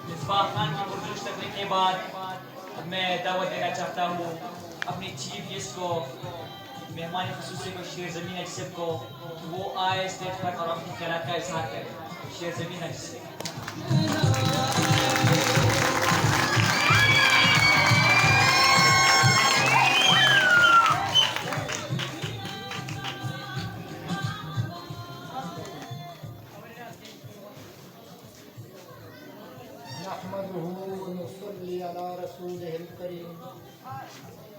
मिसबाह खान की पुरजोश तकरीर के बाद मैं दावत देना चाहता हूँ अपने चीफ गेस्ट को, मेहमान खसूसी को, शेर ज़मीन अजसब को, कि वो आए स्टेज पर और अपनी ख्यालात का इजहार करें। शेर ज़मीन अजसब। नहमदुहु व नुसल्ली अला रसूलिहिल करीम,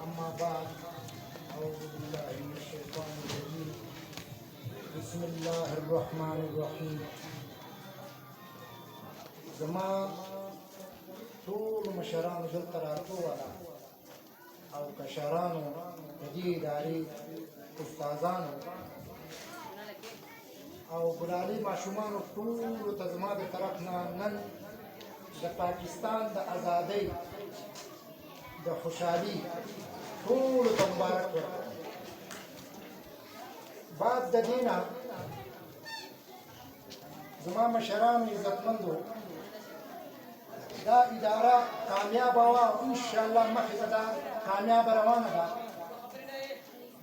अम्मा बाद, औज़ु बिल्लाहि मिनश शैतानिर रजीम, बिस्मिल्लाहिर रहमानिर रहीम। ज़मा टोल मशरान दलते रातो वाला और कशरानो ददी इदारी उस्ताज़ानो और बुलाली माशुमानो टोल तज़मा दे तरफना नन د پاکستان د آزادۍ د خوشحالي ټولو ته مبارک ورکړم. بعد د دې نه زما مشرانو عزتمندو دا اداره کامیابه وه او انشاءالله مخې ته دا کامیابه روانه ده.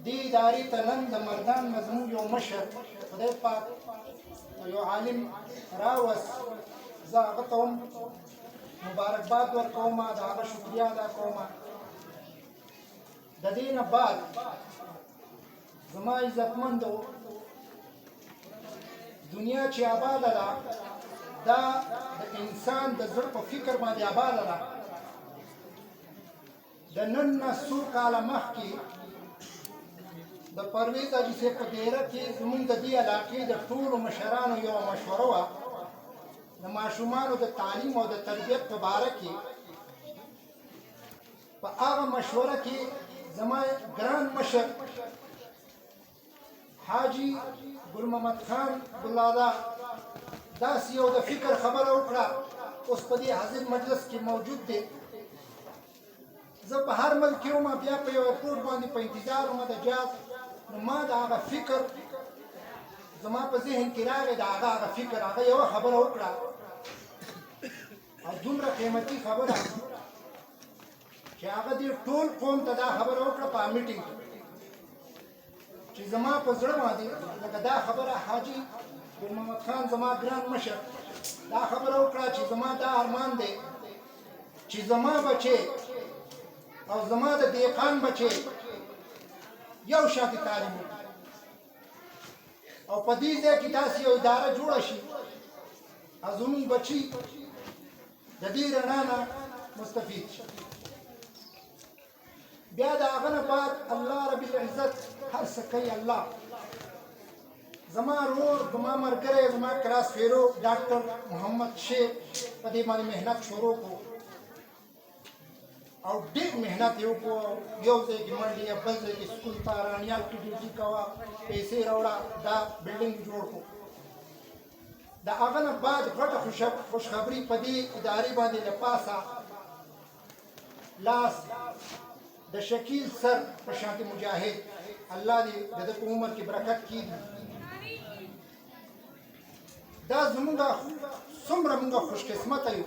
دې ادارې ته نن د مردان نه زموږ یو مشر خدای پاک یو عالم راوست، زه هغه ته هم مبارکباد ورکوم، د هغه شکریه ادا کوم. د دې نه بعد زما عزتمندو دنیا چې آباده ده دا د انسان د زړه په فکر باندې آباده ده. د نن نه څو کاله مخکې د پرویز حاجي صاحب په دایره کې زموږ د دې علاقې د ټولو مشرانو یوه مشوره وه د ماشومانو د تعلیم او د تربیت په باره کې. په هغه مشوره کې زما ګران مشر حاجي ګل محمد خان ګلاله داسې یو د فکر خبره وکړه، اوس په دې حاضر مجلس کې موجود دی. زه په هر ملک کې وم، بیا په یو ایرپورټ باندې په انتظار وم د جاز، نو ما د هغه فکر زما په ذهن کې راغی، د هغه فکر هغه یوه خبره وکړه او دومره قیمتي خبره چې هغه دې ټول قوم ته دا خبره وکړه په میټینګ کې چې زما په زړه باندې لکه دا خبره حاجي ګل محمد خان زما ګران مشر دا خبره وکړه چې زما دا ارمان دی چې زما بچې او زما د دهقان بچې یو شان تعلیم وکړي او په دې ځای کې داسې یو اداره جوړه شي او زموږ بچي د دې رڼا نه مستفید شي. بیا د هغه نه بعد الله رب العزت هر څه کوي. الله زما رور زما ملګری زما کلاس فیرو ډاکټر محمد شیخ په دې باندې محنت شروع کړو او ډېر محنت یې وکړو. یو ځای کې منډې یا بل ځای کې سکول ته رانیال کې ډیوټي کوه، پیسې راوړه، دا بلډینګ جوړ کړو. د هغه نه بعد غټه خوشخبري په دې ادارې باندې له پاسه لاس د شکیل سر په شانتي مجاهد الله دې د ده په عمر کې برکت کړي. دا زموږ څومره موږ خوش قسمته یو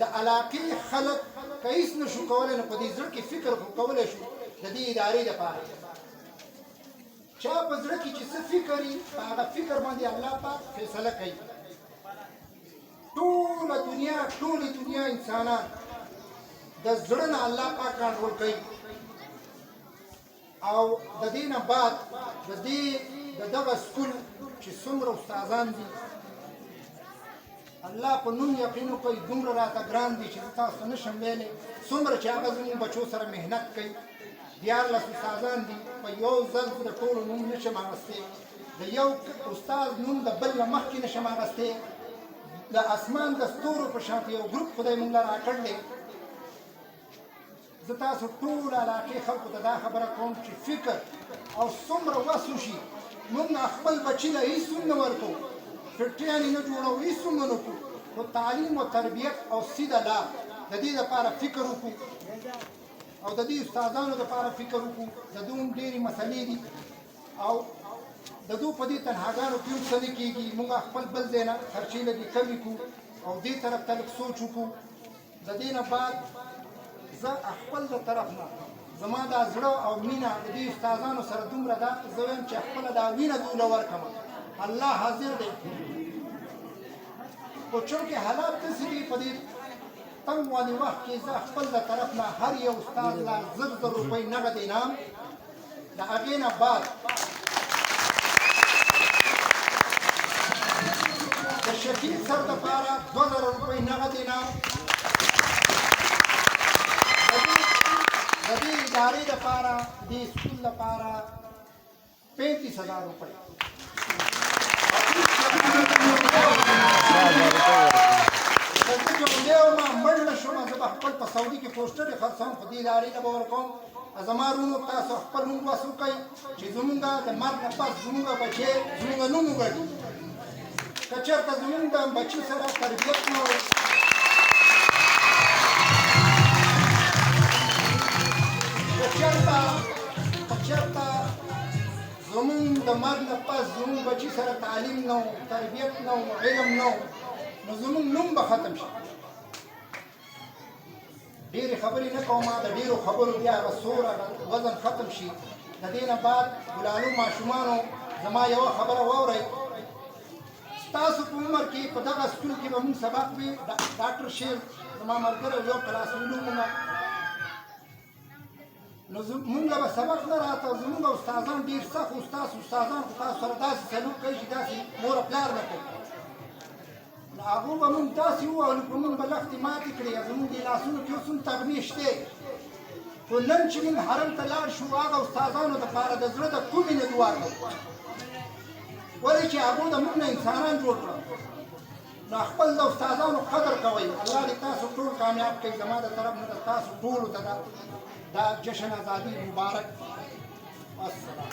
د علاقې خلک که هېڅ نه شو کولی نو په دې زړه کې فکر خو کولی شو د دې ادارې دپاره. چا په زړه کې چې څه فکر وي په هغه فکر باندې الله پاک فیصله کوي. ټوله دنیا انسانان د زړه نه الله پاک کنټرول کوي. او د دې نه بعد د دغه سکول چې څومره استادان دي الله په نوم یقین وکړئ دومره راته ګران دي چې تاسو نشم ویلی. څومره چې هغه زموږ بچو سره محنت کوي، 14 استادان دي، په یو ځل د ټولو نوم نشم اخیستی، د یو استاد نوم د بل نه مخکې نشم اخیستی. د اسمان د ستورو په شانتې یو ګروپ خدای موږ له راکړ دی. زه تاسو ټول علاقې خلکو ته دا خبره کوم چې فکر او څومره وس وشي موږ خپل بچي له هېڅ هم نه ورکوو، فټیانې نه جوړوو، هېڅ هم نه کوو، خو تعلیم او تربیت او سیده لار د دې دپاره فکر وکړو او د دې استادانو دپاره فکر وکړو. د دوی هم ډېرې مسلې دي او د دو په دې تنهاګانو کې هم څه نه کېږي موږ خپل بل ځای نه خرچې لږې کمې کړو او دې طرف ته لږ سوچ وکړو د دې نه بعد زه خپل د طرف نه زما دا زړه او مینه د دې استادانو سره دومره ده زه وایم چې خپله دا وینه دوله ورکړم الله حاضر دی خو چونکې حالات داسې دي په دې تنګ والي وخت کې زه خپل د طرف نه هر یو استاد لا 1000 روپۍ نغد انعام د هغې نه بعد د شکیل سر دپاره 2000 روپۍ نغد انعام د دې ادارې دپاره دې سکول دپاره 35000 روپۍ مړ نه شوم زه به خپل په سعودي کې پوسټر خرڅوم خو دې ادارې ته به ورکوم زما وروڼو تاسو خپل نوم بس وکئ چې زمونږ د مرګ نه پس زمونږ بچی زمونږ نوم وګټي که چېرته زمونږ د بچي سره تربیت نه وي که چېرته زمونږ د مرګ نه پس زمونږ بچي سره تعلیم نه و تربیت نه و علم نه و نو زمونږ نوم به ختم شي ډېرې خبرې نه کوم د ډېرو خبرو بیا هغه سور وزن ختم شي د دې نه بعد ګلالو ماشومانو زما یوه خبره واورئ ستاسو په عمر کې په دغه سکول کې به مونږ سبق وي ډاکټر شیر زما ملګری یو کلاس ویلو مونږ نو مونږ له به سبق نه راته زمونږ استادان ډېر سخت استادان خو تاسو سره داسې سلوک کوي چې داسې مور پلار نه کوي نو هغو به مونږ داسې ووهلو په مونږ به لښتې ماتې کړې زمونږ دې لاسونو کې اوس هم تغنې شته خو نن چې مونږ حرم ته لاړ شو هغه استادانو دپاره د زړه د کومې نه دعا کوو ولې چې هغو د مونږ نه انسانان جوړ کړل نو خپل د استادانو قدر کوئ الله دې تاسو ټول کامیاب کړي زما د طرف نه د تاسو ټولو ته دا جشن ازادي مبارک والسلام